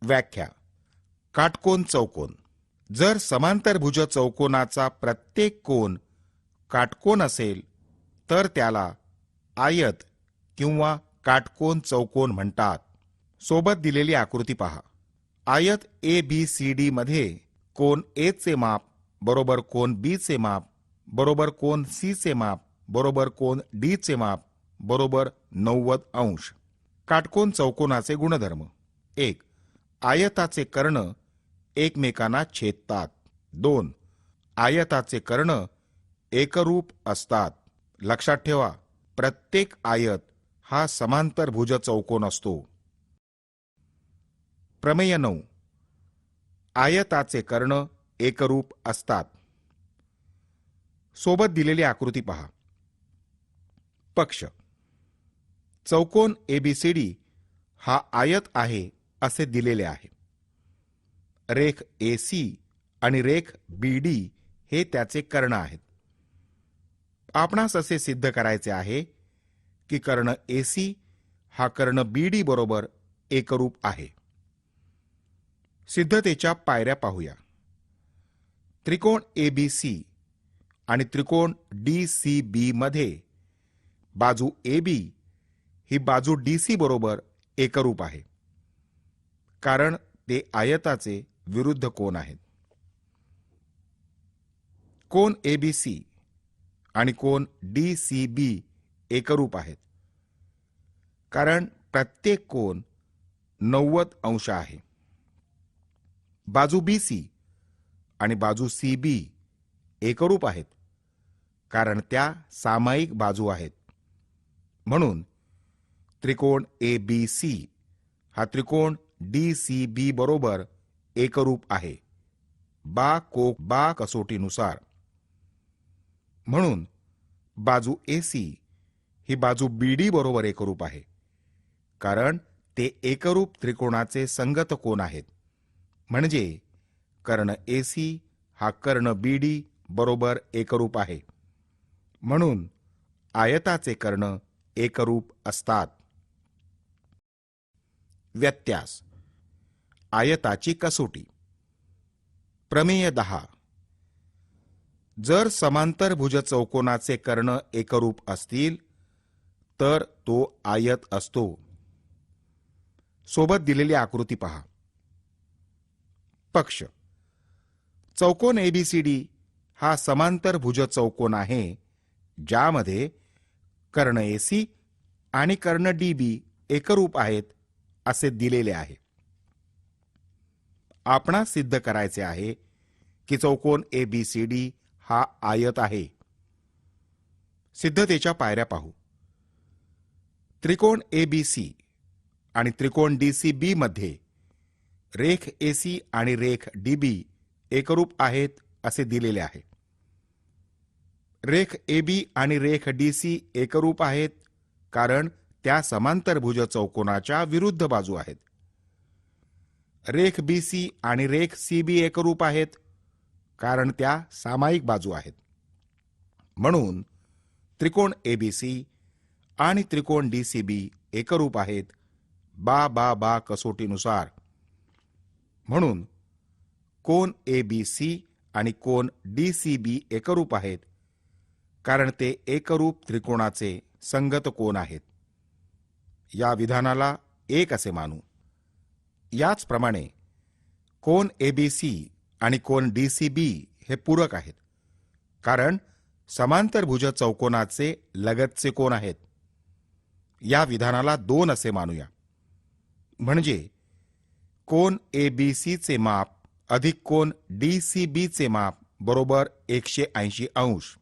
व्याख्या. काटकोन चौकोन. जर समांतरभुज चौकोनाचा प्रत्येक कोन काटकोन असेल तर त्याला आयत किंवा काटकोन चौकोन म्हणतात. सोबत दिलेली आकृती पहा. आयत ABCD मध्ये कोन A चे माप बरोबर कोन B चे माप बरोबर कोन C चे माप बरोबर कोन D चे माप बरोबर 90 अंश. काटकोन चौकोनाचे गुणधर्म. 1. आयताचे कर्ण एकमेकांना छेदतात. 2. आयताचे कर्ण एकरूप असतात. लक्षात ठेवा, प्रत्येक आयत हा समांतरभुज चौकोन असतो. प्रमेय 9. आयताचे कर्ण एकरूप असतात. सोबत दिलेली आकृती पहा. पक्ष. चौकोन ABCD हा आयत आहे असे दिलेले आहे. रेख AC आणि रेख BD हे त्याचे कर्ण आहेत. आपणास असे सिद्ध करायचे आहे की कर्ण AC हा कर्ण BD बरोबर एकरूप आहे. सिद्धतेच्या पायऱ्या पाहूया. त्रिकोण ABC आणि त्रिकोण DCB मध्ये बाजू AB ही बाजू DC बरोबर एकरूप आहे, कारण ते आयताचे विरुद्ध कोन आहेत. कोन ABC आणि कोन DCB एकरूप आहेत, कारण प्रत्येक कोन 90 अंश आहे. बाजू BC आणि बाजू CB एकरूप आहेत, कारण त्या सामायिक बाजू आहेत. म्हणून त्रिकोण ABC हा त्रिकोण DCB बरोबर एकरूप आहे बा कसोटीनुसार. म्हणून बाजू AC ही बाजू BD बरोबर एकरूप आहे, कारण ते एकरूप त्रिकोणाचे संगत कोन आहेत. म्हणजे कर्ण AC हा कर्ण BD बरोबर एकरूप आहे. म्हणून आयताचे कर्ण एकरूप असतात. व्यत्यास. आयताची कसोटी. प्रमेय 10. जर समांतरभुज चौकोनाचे कर्ण एकरूप असतील तर तो आयत असतो. सोबत दिलेली आकृती पहा. पक्ष. चौकोन ABCD हा समांतरभुज चौकोन आहे ज्यामध्ये कर्ण AC आणि कर्ण DB एकरूप आहेत असे दिलेले आहे. आपणास सिद्ध करायचे आहे की चौकोन ABCD हा आयत आहे. सिद्धतेच्या पायऱ्या पाहू. त्रिकोण ABC आणि त्रिकोण DCB मध्ये रेख AC आणि रेख DB एकरूप आहेत असे दिलेले आहे. रेख AB आणि रेख DC एकरूप आहेत कारण त्या समांतरभुज चौकोनाच्या विरुद्ध बाजू आहेत. रेख BC आणि रेख CB एकरूप आहेत कारण त्या सामायिक बाजू आहेत. म्हणून त्रिकोण ABC आणि त्रिकोण DCB एकरूप आहेत बा कसोटीनुसार. म्हणून कोन ABC आणि कोन DCB एकरूप आहेत कारण ते एकरूप त्रिकोणाचे संगत कोन आहेत. या विधानाला एक असे मानू. याचप्रमाणे कोन ABC आणि कोन DCB हे पूरक आहेत कारण समांतरभुज चौकोनाचे लगतचे कोन आहेत. या विधानाला 2 असे मानूया. म्हणजे कोन ABC चे माप अधिक कोन DCB चे माप बरोबर 180 अंश.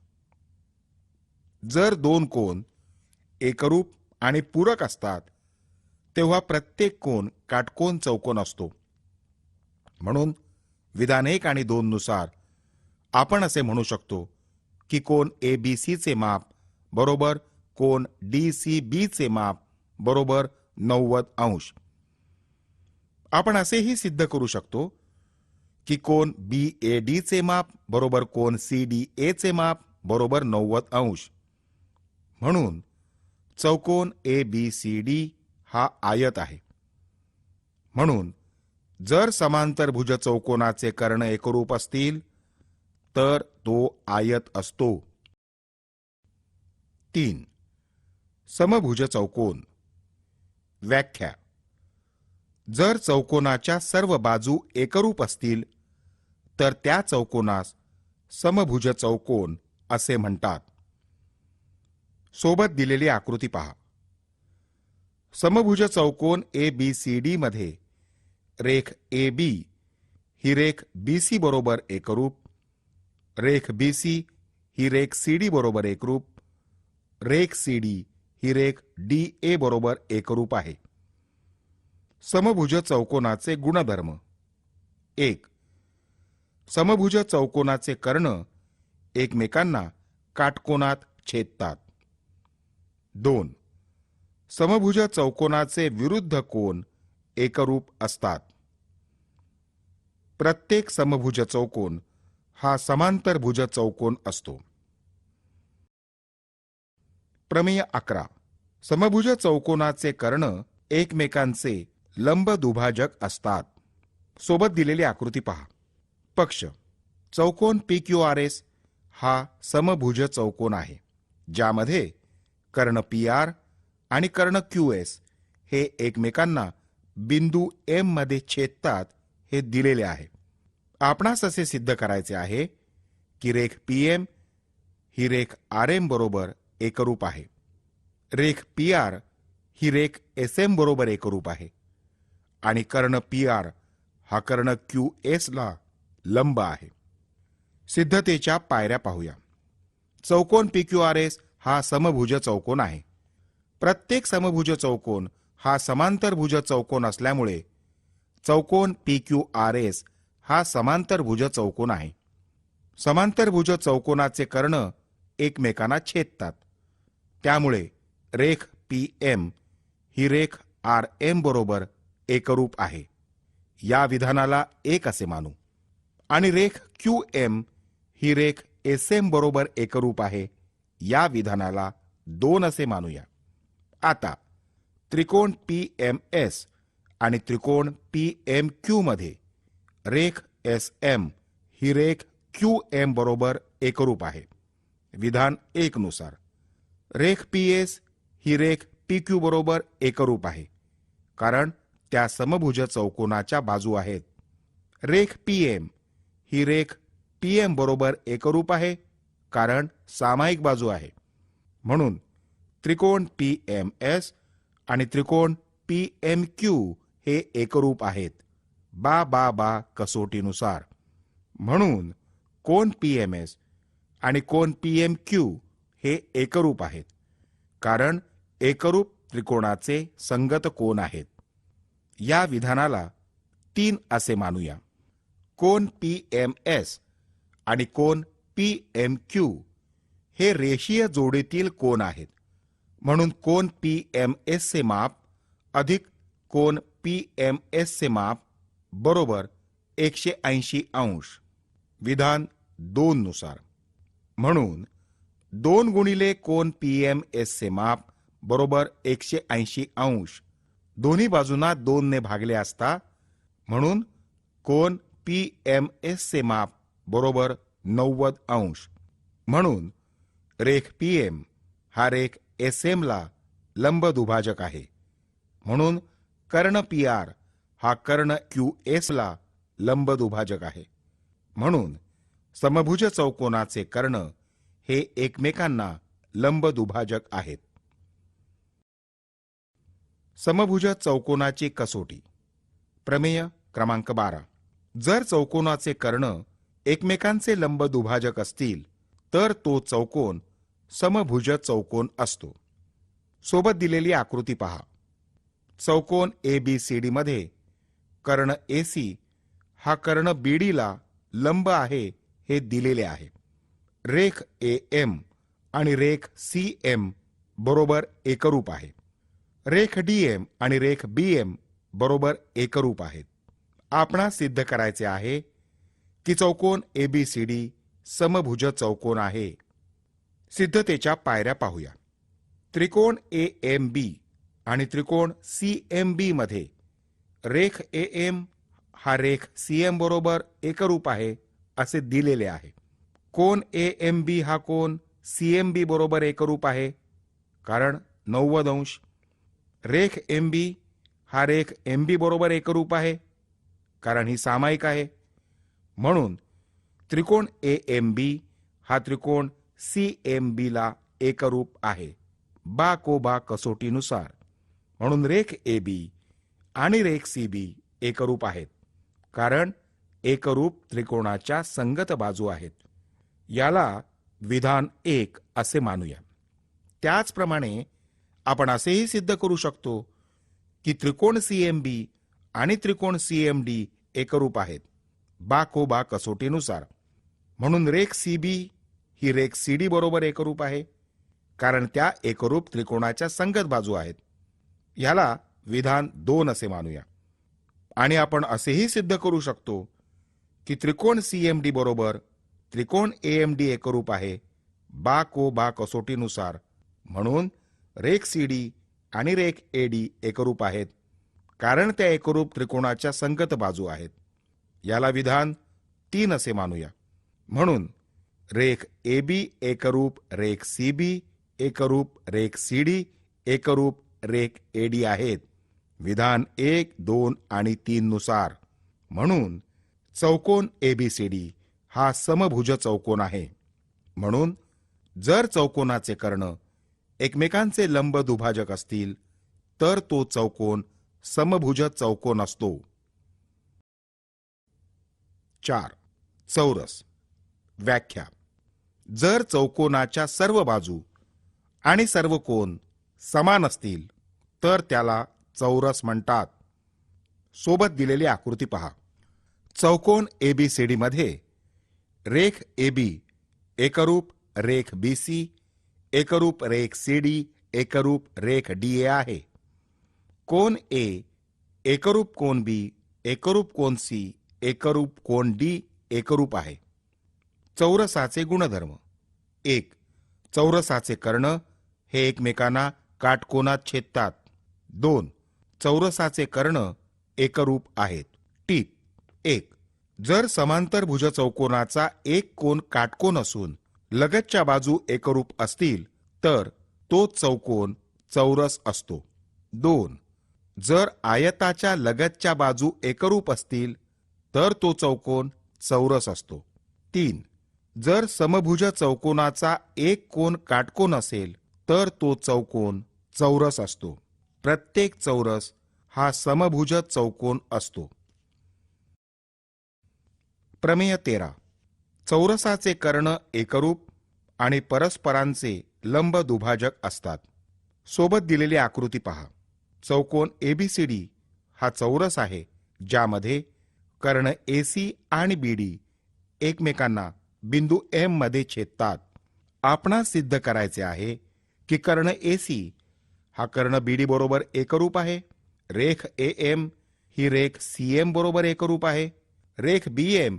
जर 2 कोन एकरूप आणि पूरक असतात तेव्हा प्रत्येक कोन काटकोन चौकोन असतो. म्हणून विधान 1 आणि 2 नुसार आपण असे म्हणू शकतो की कोन ABC चे माप बरोबर कोन DCB चे माप बरोबर 90 अंश. आपण असेही सिद्ध करू शकतो की कोन BAD चे माप बरोबर कोन CDA चे माप बरोबर 90 अंश. म्हणून चौकोन ABCD हा आयत आहे. म्हणून जर समांतरभुज चौकोनाचे कर्ण एकरूप असतील तर तो आयत असतो. 3. समभुज चौकोन. व्याख्या. जर चौकोनाच्या सर्व बाजू एकरूप असतील तर त्या चौकोनास समभुज चौकोन असे म्हणतात. सोबत दिलेली आकृती पहा. समभुज चौकोन ABCD मध्ये रेख AB ही रेख BC बरोबर एकरूप, रेख BC ही रेख CD बरोबर एकरूप, रेख CD ही रेख DA बरोबर एकरूप आहे. समभुज चौकोनाचे गुणधर्म. 1. समभुज चौकोनाचे कर्ण एकमेकांना काटकोनात छेदतात. 2. समभुज चौकोनाचे विरुद्ध कोन एकरूप असतात. प्रत्येक समभुज चौकोन हा समांतरभुज चौकोन असतो. प्रमेय 11. समभुज चौकोनाचे कर्ण एकमेकांचे लंब दुभाजक असतात. सोबत दिलेली आकृती पहा. पक्ष. चौकोन PQRS हा समभुज चौकोन आहे ज्यामध्ये कर्ण PR आणि कर्ण QS हे एकमेकांना बिंदू M मध्ये छेदतात हे दिलेले आहे. आपणास असे सिद्ध करायचे आहे की रेख PM ही रेख RM बरोबर एकरूप आहे, रेख PR ही रेख SM बरोबर एकरूप आहे आणि कर्ण PR हा कर्ण QS ला लंब आहे. सिद्धतेच्या पायऱ्या पाहूया. चौकोन PQRS हा समभुज चौकोन आहे. प्रत्येक समभुज चौकोन हा समांतरभुज चौकोन असल्यामुळे चौकोन PQRS हा समांतरभुज चौकोन आहे. समांतरभुज चौकोनाचे कर्ण एकमेकांना छेदतात. त्यामुळे रेख PM ही रेख RM बरोबर एकरूप आहे. या विधानाला 1 असे मानू. आणि रेख QM ही रेख SM बरोबर एकरूप आहे. या विधानाला 2 असे मानूया. आता त्रिकोण PMS आणि त्रिकोण PMQ मध्ये रेख SM ही रेख QM बरोबर एकरूप आहे. विधान 1 नुसार रेख PS ही रेख PQ बरोबर एकरूप आहे कारण त्या समभुज चौकोनाच्या बाजू आहेत. रेख PM ही रेख PM बरोबर एकरूप आहे कारण सामायिक बाजू आहे. म्हणून त्रिकोण PMS आणि त्रिकोण PMQ हे एकरूप आहेत बा कसोटीनुसार. म्हणून कोन PMS आणि कोन PMQ हे एकरूप आहेत कारण एकरूप त्रिकोणाचे संगत कोन आहेत. या विधानाला 3 असे मानूया. कोन PMS आणि कोन PMQ हे रेषीय जोडीतील कोन आहेत. म्हणून कोन PMS चे माप अधिक कोन PMS चे माप बरोबर 180 अंश. विधान 2 नुसार. म्हणून 2 गुणिले कोन PMS चे माप बरोबर 180 अंश. दोन्ही बाजूंना 2 ने भागले असता म्हणून कोन PMS चे माप बरोबर 90 अंश. म्हणून रेख PM हा रेख SM ला लंब दुभाजक आहे. म्हणून कर्ण PR हा कर्ण QS ला लंब दुभाजक आहे. म्हणून समभुज चौकोनाचे कर्ण हे एकमेकांना लंब दुभाजक आहेत. समभुज चौकोनाची कसोटी. प्रमेय क्रमांक 12. जर चौकोनाचे कर्ण एकमेकांचे लंब दुभाजक असतील तर तो चौकोन समभुज चौकोन असतो. सोबत दिलेली आकृती पहा. चौकोन ABCD मध्ये कर्ण AC हा कर्ण BD ला लंब आहे हे दिलेले आहे. रेख AM आणि रेख CM बरोबर एकरूप आहे. रेख DM आणि रेख BM बरोबर एकरूप आहेत. आपणास सिद्ध करायचे आहे की चौकोन ABCD समभुज चौकोन आहे. सिद्धतेच्या पायऱ्या पाहूया. त्रिकोण AMB आणि त्रिकोण CMB मध्ये रेख AM हा रेख सीएम बरोबर एकरूप आहे असे दिलेले आहे. कोन AMB हा कोन CMB बरोबर एकरूप आहे, कारण 90 अंश. रेख MB हा रेख MB बरोबर एकरूप आहे, कारण ही सामायिक आहे. म्हणून त्रिकोण AMB हा त्रिकोण CMB ला एकरूप आहे बाकोबा कसोटीनुसार. म्हणून रेख AB आणि रेख CB एकरूप आहेत, कारण एकरूप त्रिकोणाच्या संगत बाजू आहेत. याला विधान 1 असे मानूया. त्याचप्रमाणे आपण असेही सिद्ध करू शकतो की त्रिकोण CMB आणि त्रिकोण CMD एकरूप आहेत बाकोबा कसोटीनुसार. म्हणून रेख CB ही रेख CD बरोबर एकरूप आहे, कारण त्या एकरूप त्रिकोणाच्या संगत बाजू आहेत. याला विधान 2 असे मानूया. आणि आपण असेही सिद्ध करू शकतो की त्रिकोण CMD बरोबर त्रिकोण AMD एकरूप आहे बाकोबा कसोटीनुसार. म्हणून रेख CD आणि रेख AD एकरूप आहेत, कारण त्या एकरूप त्रिकोणाच्या संगत बाजू आहेत. याला विधान 3 असे मानूया. म्हणून रेख AB एकरूप रेख CB एकरूप रेख CD एकरूप रेख AD आहेत विधान 1, 2 आणि 3 नुसार. म्हणून चौकोन ABCD हा समभुज चौकोन आहे. म्हणून जर चौकोनाचे कर्ण एकमेकांचे लंब दुभाजक असतील तर तो चौकोन समभुज चौकोन असतो. 4. चौरस. व्याख्या. जर चौकोनाच्या सर्व बाजू आणि सर्व कोन समान असतील तर त्याला चौरस म्हणतात. सोबत दिलेली आकृती पहा. चौकोन ABCD मध्ये रेख AB एकरूप रेख BC एकरूप रेख CD एकरूप रेख DA आहे. कोन A एकरूप कोन B एकरूप कोन C एकरूप कोन D एकरूप आहे. चौरसाचे गुणधर्म. 1. चौरसाचे कर्ण हे एकमेकांना काटकोनात छेदतात. 2. चौरसाचे कर्ण एकरूप आहेत. टीप. 1. जर समांतर भुज चौकोनाचा एक कोन काटकोन असून लगतच्या बाजू एकरूप असतील तर तो चौकोन चौरस असतो. 2. जर आयताच्या लगतच्या बाजू एकरूप असतील तर तो चौकोन चौरस असतो. 3. जर समभुज चौकोनाचा एक कोन काटकोन असेल तर तो चौकोन चौरस असतो. प्रत्येक चौरस हा समभुज चौकोन असतो. प्रमेय 13. चौरसाचे कर्ण एकरूप आणि परस्परांचे लंब दुभाजक असतात. सोबत दिलेली आकृती पहा. चौकोन ABCD हा चौरस आहे, ज्यामध्ये कर्ण AC आणि BD एकमेकांना बिंदू M मध्ये छेदतात. आपणास सिद्ध करायचे आहे की कर्ण AC हा कर्ण BD बरोबर एकरूप आहे. रेख AM ही रेख CM बरोबर एकरूप आहे. रेख BM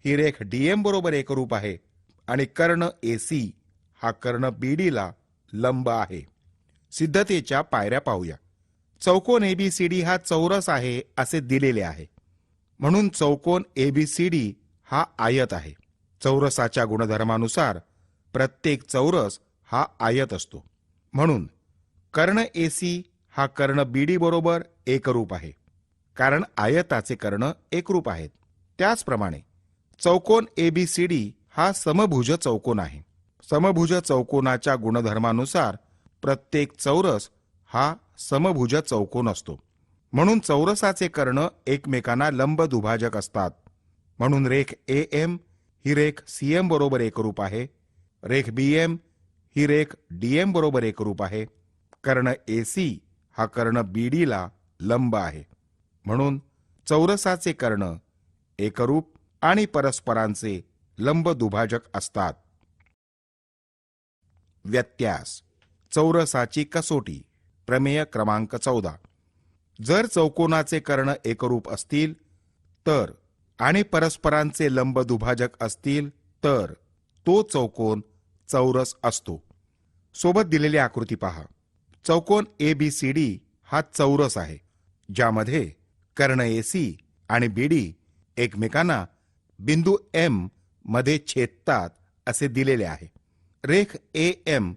ही रेख DM बरोबर एकरूप आहे आणि कर्ण AC हा कर्ण BD ला लंब आहे. सिद्धतेच्या पायऱ्या पाहूया. चौकोन ABCD हा चौरस आहे असे दिलेले आहे. म्हणून चौकोन ABCD हा आयत आहे. चौरसाच्या गुणधर्मानुसार प्रत्येक चौरस हा आयत असतो. म्हणून कर्ण AC हा कर्ण BD बरोबर एकरूप आहे, कारण आयताचे कर्ण एकरूप आहेत. त्याचप्रमाणे चौकोन ABCD हा समभुज चौकोन आहे. समभुज चौकोनाच्या गुणधर्मानुसार प्रत्येक चौरस हा समभुज चौकोन असतो. म्हणून चौरसाचे कर्ण एकमेकांना लंब दुभाजक असतात. म्हणून रेख AM ही रेख CM बरोबर एकरूप आहे. रेख BM ही रेख DM बरोबर एकरूप आहे. कर्ण AC हा कर्ण BD ला लंब आहे. म्हणून चौरसाचे कर्ण एकरूप आणि परस्परांचे लंब दुभाजक असतात. व्यत्यास. चौरसाची कसोटी. प्रमेय क्रमांक 14. जर चौकोनाचे कर्ण एकरूप असतील तर आणि परस्परांचे लंब दुभाजक असतील तर तो चौकोन चौरस असतो. सोबत दिलेली आकृती पहा. चौकोन ABCD हा चौरस आहे, ज्यामध्ये कर्ण AC आणि बीडी एकमेकांना बिंदू एम मध्ये छेदतात असे दिलेले आहे. रेख ए एम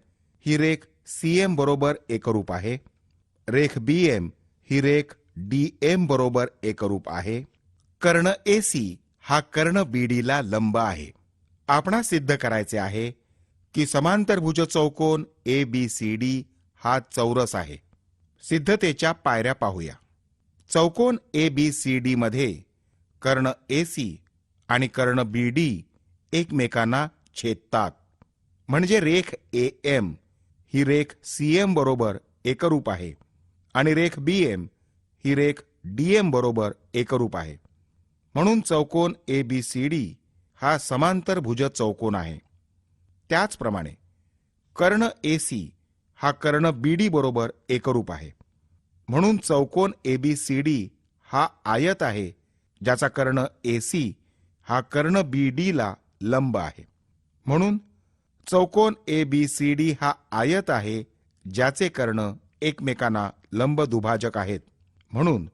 ही रेख सी एम बरोबर एकरूप आहे. रेख बी एम ही रेख डी एम बरोबर एकरूप आहे. कर्ण ए सी हा कर्ण बीडीला लंब आहे. आपणास सिद्ध करायचे आहे की समांतरभुज चौकोन ए बी सी डी हा चौरस आहे. सिद्धतेच्या पायऱ्या पाहूया. चौकोन ए बी सी डी मध्ये कर्ण ए सी आणि कर्ण बी डी एकमेकांना छेदतात. म्हणजे रेख ए एम ही रेख सी एम बरोबर एकरूप आहे आणि रेख बी एम ही रेख डी एम बरोबर एकरूप आहे. म्हणून चौकोन ए बी सी डी हा समांतरभुज चौकोन आहे. त्याचप्रमाणे कर्ण ए सी हा कर्ण बी डी बरोबर एकरूप आहे. म्हणून चौकोन ए बी सी डी हा आयत आहे, ज्याचा कर्ण ए सी हा कर्ण बी डी ला लंब आहे. म्हणून चौकोन ए बी सी डी हा आयत आहे, ज्याचे कर्ण एकमेकांना लंब दुभाजक आहेत. म्हणून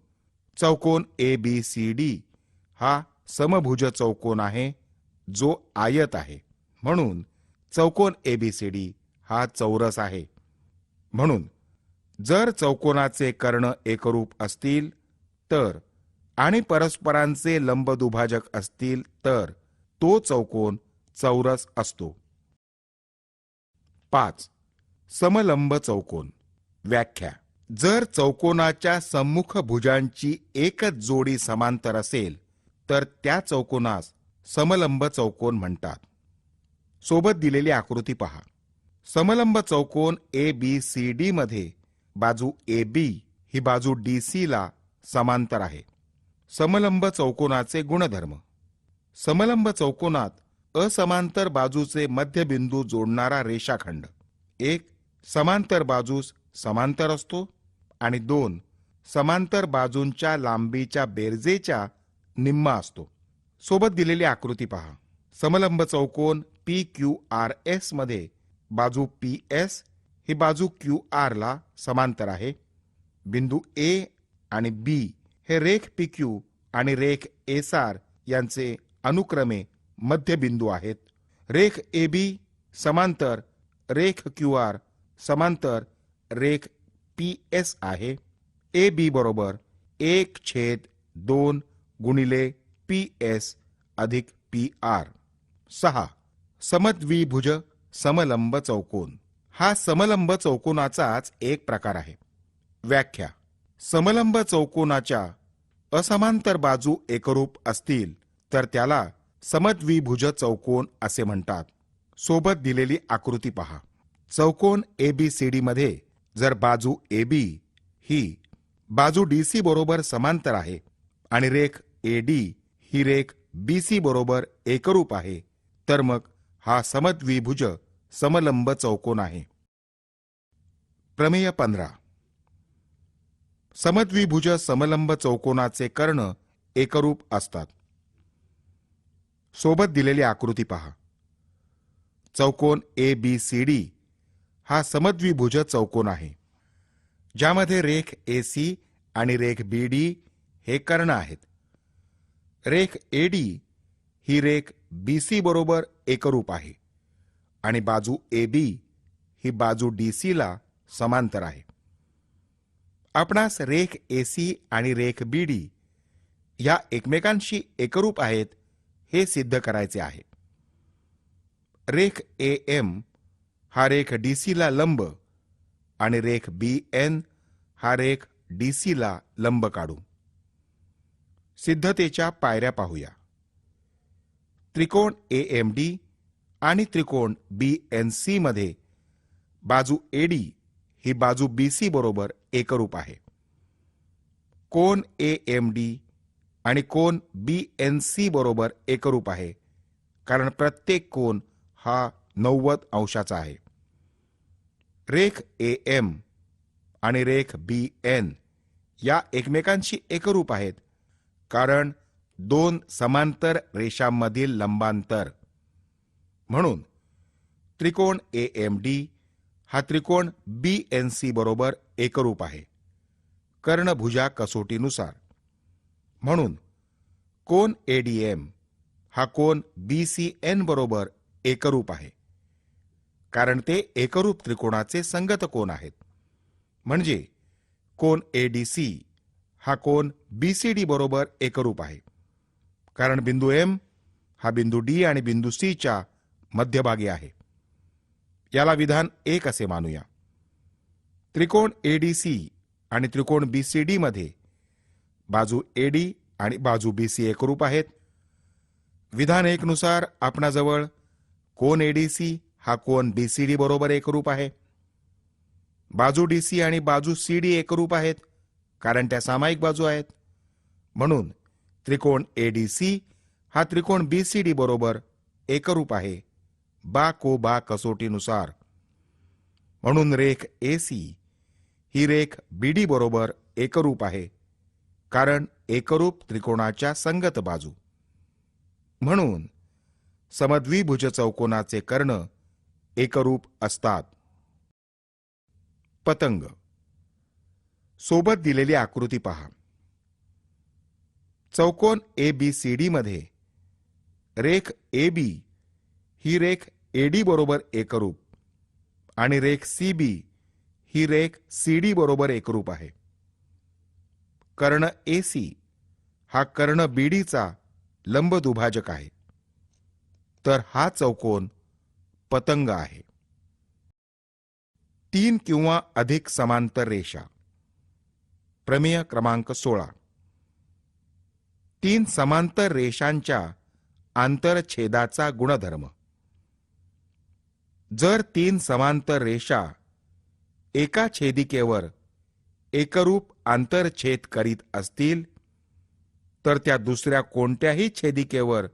चौकोन ए बी सी डी हा समभुज चौकोन आहे, जो आयत आहे. म्हणून चौकोन ए बी सी डी हा चौरस आहे. म्हणून जर चौकोनाचे कर्ण एकरूप असतील तर आणि परस्परांचे लंब दुभाजक असतील तर तो चौकोन चौरस असतो. 5. समलंब चौकोन. व्याख्या. जर चौकोनाच्या सम्मुख भुजांची एकच जोडी समांतर असेल तर त्या चौकोनास समलंब चौकोन म्हणतात. सोबत दिलेली आकृती पहा. समलंब चौकोन ए बी सी डी मध्ये बाजू ए बी ही बाजू डी सी ला समांतर आहे. समलंब चौकोनाचे गुणधर्म. समलंब चौकोनात असमांतर बाजूचे मध्यबिंदू जोडणारा रेषाखंड 1. समांतर बाजूस समांतर असतो आणि 2. समांतर बाजूंच्या लांबीच्या बेरजेच्या निम्मा असतो. सोबत दिलेली आकृती पहा. समलंब चौकोन पी क्यू आर एस मध्ये बाजू पी एस ही बाजू क्यू आर ला समांतर आहे. बिंदू ए आणि बी हे रेख पी क्यू आणि रेख एस आर यांचे अनुक्रमे मध्यबिंदू आहेत. रेख ए बी समांतर रेख क्यू आर समांतर रेख पी एस आहे. ए बी बरोबर 1/2 गुणिले पी एस अधिक पी आर. 6. समद्विभुज समलंब चौकोन. हा समलंब चौकोनाचाच एक प्रकार आहे. व्याख्या. समलंब चौकोनाच्या असमांतर बाजू एकरूप असतील तर त्याला समद्विभुज चौकोन असे म्हणतात. सोबत दिलेली आकृती पहा. चौकोन ए बी सी डी मध्ये जर बाजू ए बी ही बाजू डी सी बरोबर समांतर आहे आणि रेख ए डी ही रेख बी सी बरोबर एकरूप आहे तर मग हा समद्विभुज समलंब चौकोन आहे. प्रमेय 15. समद्विभुज समलंब चौकोनाचे कर्ण एकरूप असतात. सोबत दिलेली आकृती पहा. चौकोन ए बी सी डी हा समद्विभुज चौकोन आहे, ज्यामध्ये रेख ए सी आणि रेख बी डी हे कर्ण आहेत. रेख ए डी ही रेख बी सी बरोबर एकरूप आहे आणि बाजू ए बी ही बाजू डी सी ला समांतर आहे. आपणास रेख ए सी आणि रेख बी डी या एकमेकांशी एकरूप आहेत हे सिद्ध करायचे आहे. रेख ए एम हा रेख डी सी ला लंब आणि रेख बी एन हा रेख डी सी ला लंब काढू. सिद्धतेच्या पायऱ्या पाहूया. त्रिकोण ए एम डी आणि त्रिकोण बी एन सी मध्ये बाजू ए डी ही बाजू बी सी बरोबर एकरूप आहे. कोन ए एम डी आणि कोन बी एन सी बरोबर एकरूप आहे, कारण प्रत्येक कोन हा 90 अंशाचा आहे. रेख ए एम आणि रेख बी एन या एकमेकांशी एकरूप आहेत, कारण 2 समांतर रेषांमधील लंबांतर. म्हणून त्रिकोण ए एम डी हा त्रिकोण बी एन सी बरोबर एकरूप आहे कर्णभुजा कसोटीनुसार. म्हणून कोन एडीएम हा कोन BCN बरोबर एकरूप आहे, कारण ते एकरूप त्रिकोणाचे संगत कोन आहेत. म्हणजे कोन ADC हा कोन BCD बरोबर एकरूप आहे, कारण बिंदू M हा बिंदू D आणि बिंदू C च्या मध्यभागी आहे. याला विधान 1 असे मानूया. त्रिकोण ADC आणि त्रिकोण BCD मध्ये बाजू AD आणि बाजू BC एकरूप आहेत. विधान 1 नुसार आपणाजवळ कोन ADC हा कोन BCD बरोबर एकरूप आहे. बाजू DC आणि बाजू CD एकरूप आहेत, कारण त्या सामायिक बाजू आहेत. म्हणून त्रिकोण ADC हा त्रिकोण BCD बरोबर एकरूप आहे बा कसोटीनुसार. म्हणून रेख AC ही रेख BD बरोबर एकरूप आहे, कारण एकरूप त्रिकोणाच्या संगत बाजू. म्हणून समद्विभुज चौकोनाचे कर्ण एकरूप असतात. पतंग. सोबत दिलेली आकृती पहा. चौकोन ABCD मध्ये रेख AB ही रेख AD बरोबर एकरूप आणि रेख CB ही रेख CD बरोबर एकरूप आहे. कर्ण AC हा कर्ण BD चा लंब दुभाजक आहे. तर हा चौकोन पतंग आहे. 3 किंवा अधिक समांतर रेषा. प्रमेय क्रमांक 16. 3 समांतर रेषांच्या आंतरछेदाचा गुणधर्म. जर 3 समांतर रेषा एका छेदिकेवर एकरूप आंतरछेद करीत असतील तर त्या दुसऱ्या कोणत्याही छेदिकेवर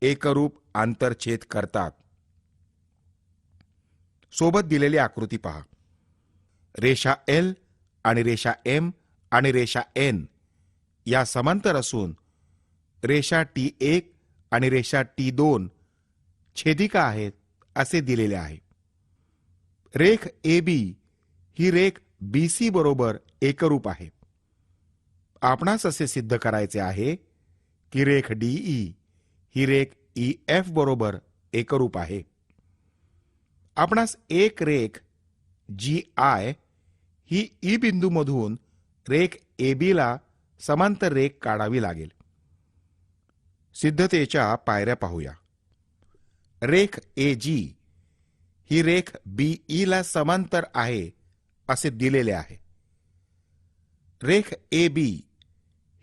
एकरूप आंतरछेद करतात. सोबत दिलेली आकृती पहा. रेषा L आणि रेषा M आणि रेषा N या समांतर असून रेषा T1 आणि रेषा T2 छेदिका आहेत असे दिलेले आहे. रेख AB ही रेख BC बरोबर एकरूप आहे. आपणास असे सिद्ध करायचे आहे की रेख DE ही रेख EF बरोबर एकरूप आहे. आपणास एक रेख GI ही E बिंदूमधून रेख AB ला समांतर रेख काढावी लागेल. सिद्धतेच्या पायऱ्या पाहूया. रेख AG ही रेख BE ला समांतर आहे असे दिलेले आहे. रेख AB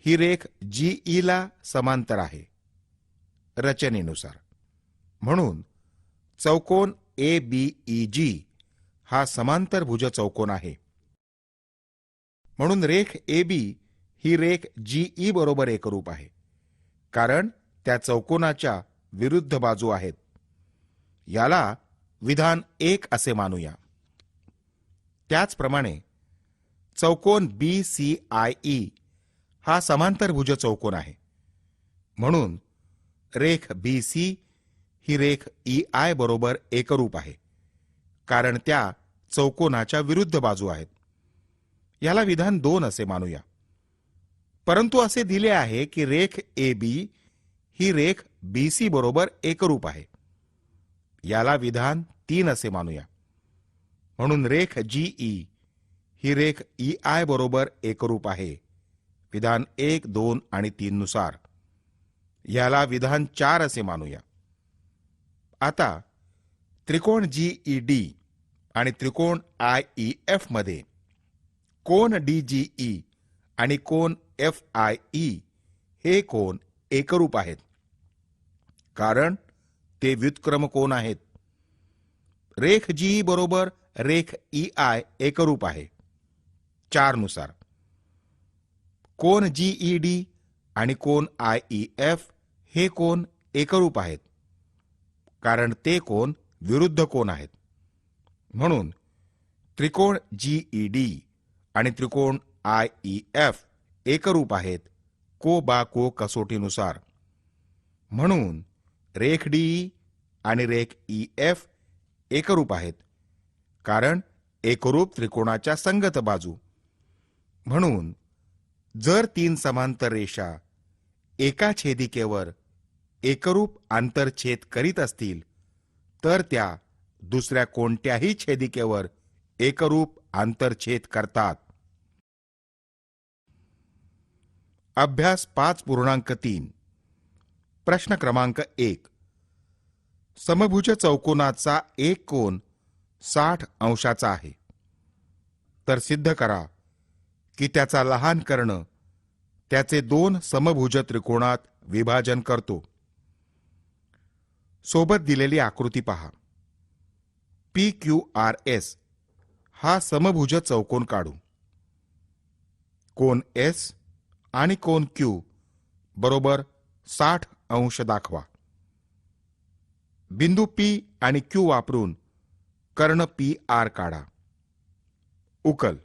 ही रेख GE ला समांतर आहे रचनेनुसार. म्हणून चौकोन ABEG हा समांतरभुज चौकोन आहे. म्हणून रेख AB ही रेख GE बरोबर एकरूप आहे, कारण त्या चौकोनाच्या विरुद्ध बाजू आहेत. याला विधान 1 असे मानूया. त्याचप्रमाणे चौकोन BCIE हा समांतरभुज चौकोन आहे. म्हणून रेख BC ही रेख EI बरोबर एकरूप आहे, कारण त्या चौकोनाच्या विरुद्ध बाजू आहेत. याला विधान 2 असे मानूया. परंतु असे दिले आहे की रेख AB ही रेख BC बरोबर एकरूप आहे. याला विधान 3 असे मानूया. म्हणून रेख GE ही रेख EI बरोबर एकरूप आहे विधान 1, 2 आणि 3 नुसार. याला विधान 4 असे मानूया. आता त्रिकोण GED आणि त्रिकोण IEF मध्ये कोन DGE आणि कोन FIE हे कोन एकरूप आहेत, कारण ते व्युत्क्रम कोन आहेत. रेख GE बरोबर रेख EI एकरूप आहे 4 नुसार. कोन GED आणि कोन IEF हे कोन एकरूप आहेत, कारण ते कोन विरुद्ध कोन आहेत. म्हणून त्रिकोण GED आणि त्रिकोण IEF एकरूप आहेत को कसोटीनुसार. म्हणून रेख DE आणि रेख EF एकरूप आहेत, कारण एकरूप त्रिकोणाच्या संगत बाजू. म्हणून जर 3 समांतर रेषा एका छेदिकेवर एकरूप आंतरछेद करीत असतील तर त्या दुसऱ्या कोणत्याही छेदिकेवर एकरूप आंतरछेद करतात. अभ्यास 5.3 प्रश्न क्रमांक 1. समभुज चौकोनाचा एक कोन 60 अंशाचा आहे, तर सिद्ध करा की त्याचा लहान कर्ण त्याचे दोन समभुज त्रिकोणात विभाजन करतो. सोबत दिलेली आकृती पहा. PQRS हा समभुज चौकोन काढू. कोन S आणि कोन Q बरोबर 60 अंश दाखवा. बिंदू P आणि Q वापरून कर्ण PR काढा. उकल.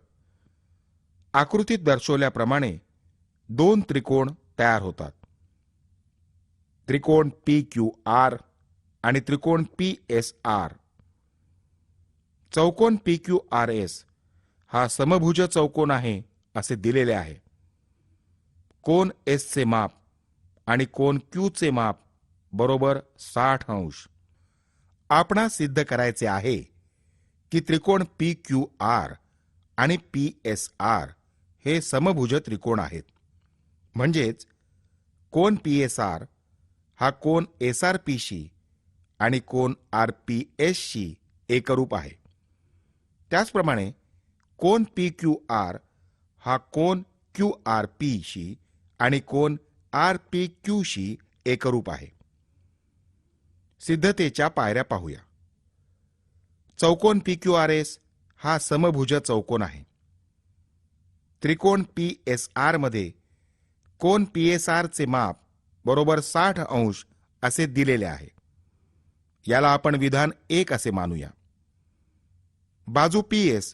आकृतीत दर्शवल्याप्रमाणे दोन त्रिकोण तयार होतात. त्रिकोण PQR आणि त्रिकोण PSR. चौकोन PQRS हा समभुज चौकोन आहे असे दिलेले आहे. कोन S चे माप आणि कोन Q चे माप बरोबर 60 अंश. आपणास सिद्ध करायचे आहे की त्रिकोण PQR आणि PSR हे समभुज त्रिकोण आहेत. म्हणजेच कोन PSR हा कोन SRP शी आणि कोन RPS शी एकरूप आहे. त्याचप्रमाणे कोन PQR हा कोन QRP शी आणि कोन RPQ शी एकरूप आहे. सिद्धतेच्या पायऱ्या पाहूया. चौकोन PQRS हा समभुज चौकोन आहे. त्रिकोण PSR मध्ये कोन PSR चे माप बरोबर 60 अंश असे दिलेले आहे. याला आपण विधान 1 असे मानूया. बाजू PS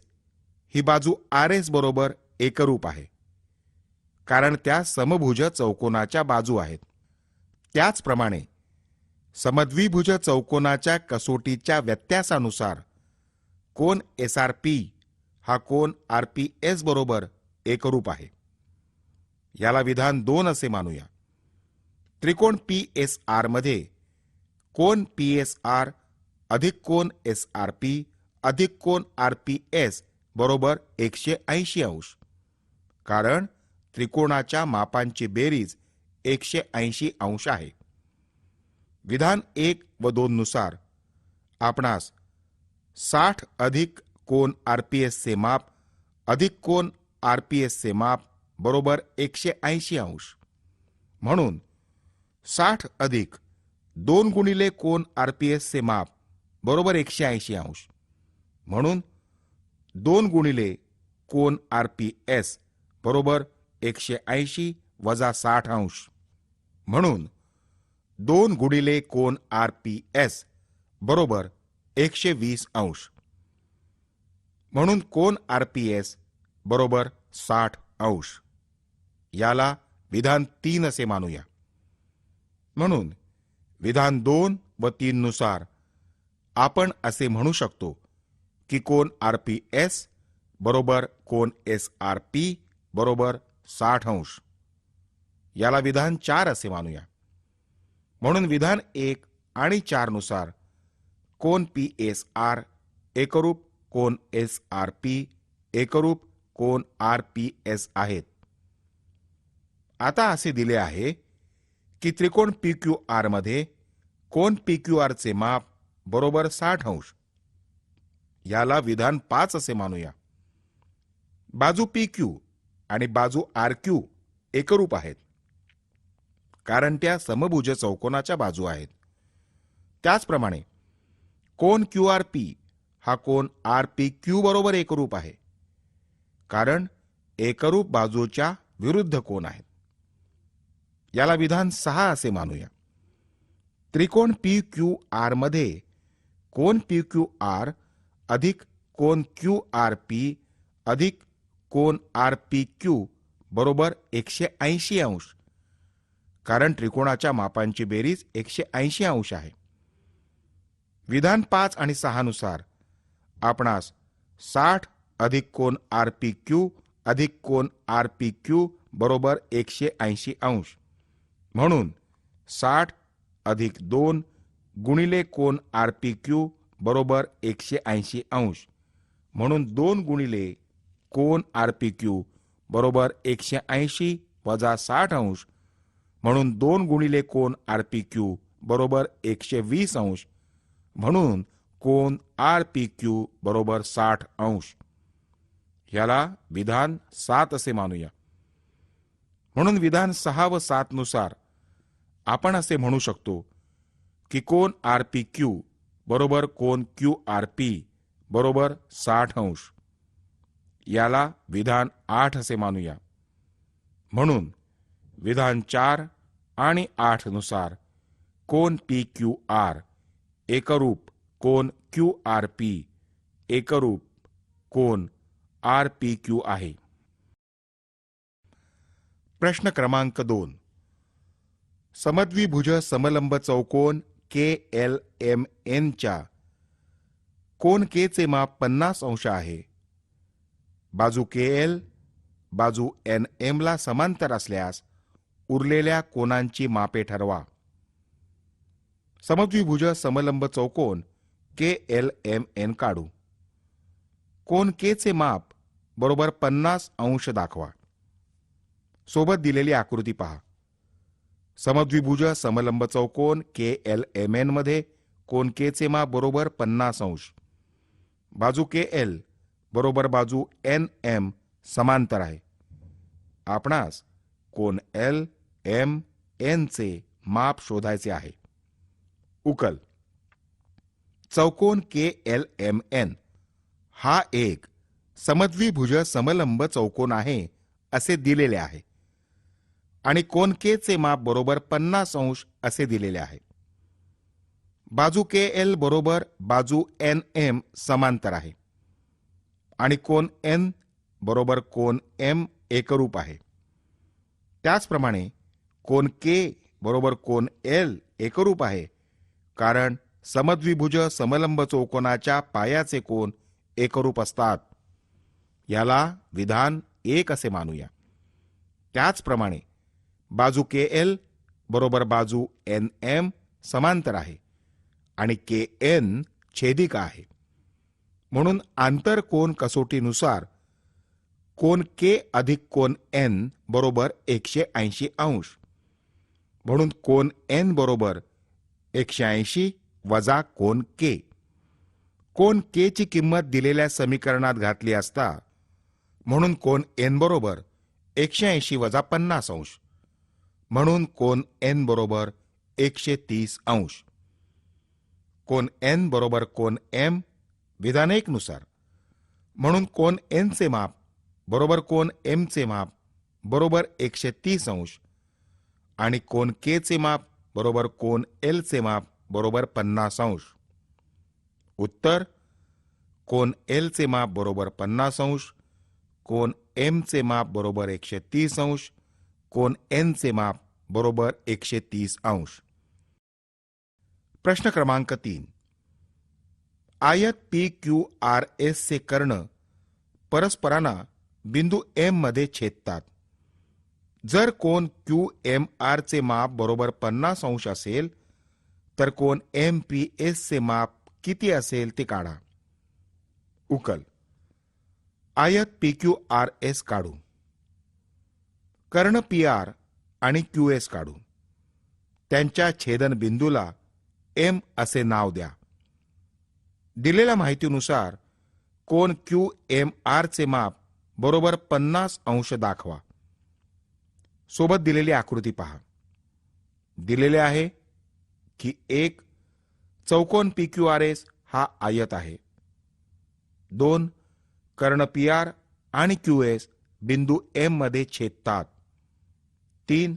ही बाजू RS बरोबर एकरूप आहे, कारण त्या समभुज चौकोनाच्या बाजू आहेत. त्याचप्रमाणे समद्विभुज चौकोनाच्या कसोटीच्या व्यत्यासानुसार कोन SRP हा कोन RPS बरोबर एकरूप आहे. याला विधान 2 असे मानूया. त्रिकोण PSR मध्ये कोन PSR अधिक कोन SRP अधिक कोन RPS बरोबर 180 अंश, कारण त्रिकोणाच्या मापांची बेरीज 180 अंश आहे. विधान 1 व 2 नुसार आपणास 60 अधिक कोन RPS चे माप अधिक कोन RPS चे माप बरोबर 180 अंश. म्हणून 60 अधिक 2 गुणिले कोन RPS चे माप बरोबर 180 अंश. म्हणून 2 गुणिले कोन RPS बरोबर 180 वजा 60 अंश. म्हणून 2 गुणिले कोन RPS बरोबर 120 अंश. म्हणून कोन RPS बरोबर 60 अंश. याला विधान 3 असे मानूया. म्हणून विधान 2 व 3 नुसार आपण असे म्हणू शकतो की कोन RPS बरोबर कोन SRP बरोबर 60 अंश. याला विधान 4 असे मानूया. म्हणून विधान 1 आणि 4 नुसार कोन PSR एकरूप कोन SRP एकरूप कोन RPS आहेत. आता असे दिले आहे की त्रिकोण PQR मध्ये कोन PQR चे माप बरोबर 60 अंश. याला विधान 5 असे मानूया. बाजू PQ आणि बाजू RQ एकरूप आहेत, कारण त्या समभुज चौकोनाच्या बाजू आहेत. त्याचप्रमाणे कोन QRP हा कोन RPQ बरोबर एकरूप आहे, कारण एकरूप बाजूच्या विरुद्ध कोन आहेत. याला विधान 6 असे मानूया. त्रिकोण PQR मध्ये कोन PQR अधिक कोन QRP अधिक कोन RPQ बरोबर 180 अंश, कारण त्रिकोणाच्या मापांची बेरीज 180 अंश आहे. विधान 5 आणि 6 नुसार आपणास 60 अधिक कोन RPQ अधिक कोन RPQ बरोबर 180 अंश. म्हणून 60 अधिक 2 गुणिले कोन RPQ बरोबर 180 अंश. म्हणून 2 गुणिले कोन RPQ बरोबर 180 वजा 60 अंश. म्हणून 2 गुणिले कोन RPQ बरोबर 120 अंश. म्हणून कोन RPQ बरोबर 60 अंश. याला विधान 7 असे मानूया. म्हणून विधान 6 व 7 नुसार आपण असे म्हणू शकतो की कोन RPQ बरोबर कोन QRP बरोबर 60 अंश. याला विधान 8 असे मानूया. म्हणून विधान 4 आणि 8 नुसार कोन PQR एकरूप कोन QRP एकरूप कोन RPQ आहे. प्रश्न क्रमांक 2. समद्विभुज समलंब चौकोन KLMN च्या कोन K चे माप 50 अंश आहे. बाजू KL बाजू NM ला समांतर असल्यास उरलेल्या कोनांची मापे ठरवा. समद्विभुज समलंब चौकोन KLMN काढू. कोन K चे माप बरोबर 50 अंश दाखवा. सोबत दिलेली आकृती पहा. समद्विभुज समलंब चौकोन KLMN मध्ये कोन K चे माप बरोबर 50 अंश. बाजू KL बरोबर बाजू NM समांतर आहे. आपणास कोन LMN चे माप शोधायचे आहे. उकल. चौकोन KLMN हा एक समद्विभुज समलंब चौकोन आहे असे दिलेले आहे आणि कोन K चे माप बरोबर 50 अंश असे दिलेले आहे. बाजू KL बरोबर बाजू NM समांतर आहे आणि कोन N बरोबर कोन M एकरूप आहे. त्याचप्रमाणे कोन K बरोबर कोन L एकरूप आहे, कारण समद्विभुज समलंब चौकोनाच्या पायाचे कोन एकरूप असतात. याला विधान 1 असे मानूया. त्याचप्रमाणे बाजू KL बरोबर बाजू NM समांतर आहे आणि KN छेदिका आहे. म्हणून आंतरकोन कसोटीनुसार कोन K अधिक कोन N बरोबर 180 अंश. म्हणून कोन N बरोबर 180 वजा कोन K. कोन K ची किंमत दिलेल्या समीकरणात घातली असता म्हणून कोन N बरोबर 180 वजा 50 अंश. म्हणून कोन N बरोबर 130 अंश. कोन N बरोबर कोन M विधान 1 नुसार. म्हणून कोन N चे माप बरोबर कोन M चे माप बरोबर 130 अंश आणि कोन K चे माप बरोबर कोन L चे माप बरोबर 50 अंश. उत्तर कोन L चे माप बरोबर 50 अंश, कोन M चे माप बरोबर 130 अंश, कोन N चे माप बरोबर 130 अंश. प्रश्न क्रमांक 3. आयत PQRS चे कर्ण परस्परांना बिंदू M मध्ये छेदतात. जर कोन QMR चे माप बरोबर 50 अंश असेल तर कोन MPS चे माप किती असेल ते काढा. उकल. आयत PQRS काढू. कर्ण PR आणि QS काढू. त्यांच्या छेदन बिंदूला M असे नाव द्या. दिलेल्या माहितीनुसार कोन QMR चे माप बरोबर 50 अंश दाखवा. सोबत दिलेली आकृती पहा. दिलेले आहे की एक चौकोन PQRS हा आयत आहे. 2 कर्ण PR आणि QS बिंदू M मध्ये छेदतात. 3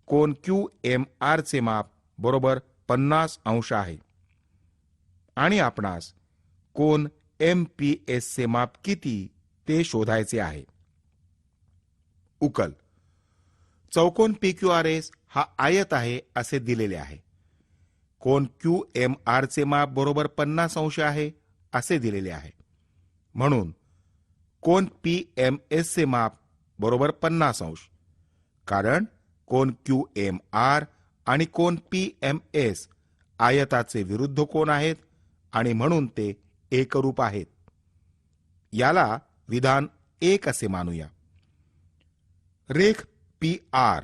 कोन QMR चे माप बरोबर 50 अंश आहे आणि आपणास कोन MPS चे माप किती ते शोधायचे आहे. उकल. चौकोन PQRS हा आयत आहे असे दिलेले आहे. कोन QMR चे माप बरोबर 50 अंश आहे असे दिलेले आहे. म्हणून कोन PMS चे माप बरोबर 50 अंश, कारण कोन QMR आणि कोन PMS आयताचे विरुद्ध कोन आहेत आणि म्हणून ते एकरूप आहेत. याला विधान 1 असे मानूया. रेख PR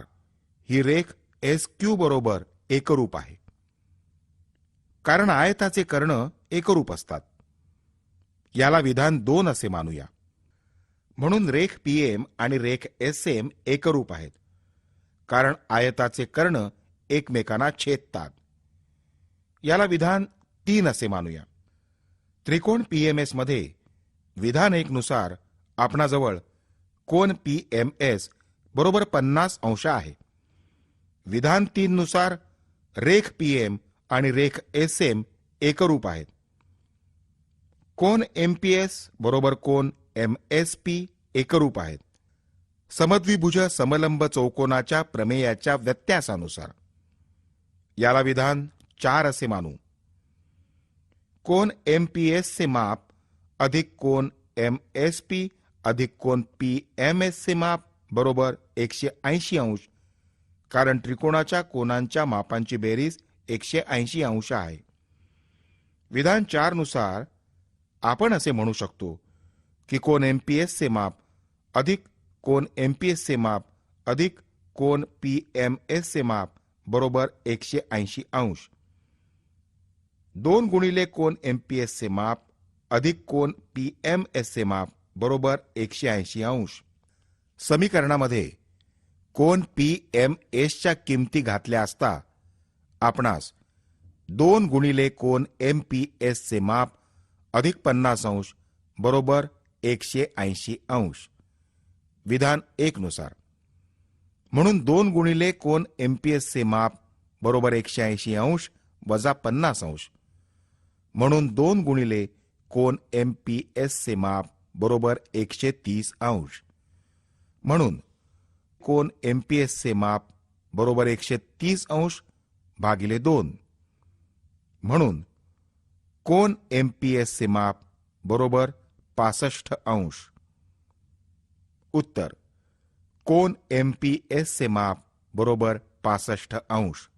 ही रेख SQ बरोबर एकरूप आहे, कारण आयताचे कर्ण एकरूप असतात. याला विधान 2 असे मानूया. म्हणून रेख PM आणि रेख SM एकरूप आहेत, कारण आयताचे कर्ण एकमेकांना छेदतात. याला विधान 3 असे मानूया. त्रिकोण PMS मध्ये विधान 1 नुसार आपणाजवळ कोन PMS बरोबर 50 अंश आहे. विधान 3 नुसार रेख PM आणि रेख SM एकरूप आहेत. कोन MPS बरोबर कोन MSP एकरूप आहेत. समद्विभुज समलंब चौकोनाच्या प्रमेयाच्या व्यत्यासानुसार. याला विधान 4 असे मानू. कोन MPS चे माप अधिक कोन MSP अधिक कोन PMS चे माप बरोबर 180 अंश, कारण त्रिकोणाच्या कोनांच्या मापांची बेरीज 180 अंश आहे. विधान 4 नुसार आपण असे म्हणू शकतो की कोन MPS चे माप अधिक कोन MPS चे माप अधिक कोन PMS चे माप बरोबर 180 अंश. 2 गुणिले कोन MPS चे माप अधिक कोन PMS चे माप बरोबर 180 अंश. समीकरणामध्ये कोन PMS च्या किमती घातल्या असता आपणास 2 गुणिले कोन MPS चे माप अधिक 50 अंश बरोबर 180 अंश. विधान 1 नुसार. म्हणून 2 गुणिले कोन MPS चे माप बरोबर 180 अंश वजा 50 अंश. म्हणून 2 गुणिले कोन MPS चे माप बरोबर 130 अंश. म्हणून कोन MPS चे माप बरोबर 130 अंश भागिले 2. म्हणून कोन MPS चे माप बरोबर 65 अंश. उत्तर: कोन MPS चे माप बरोबर 65 अंश.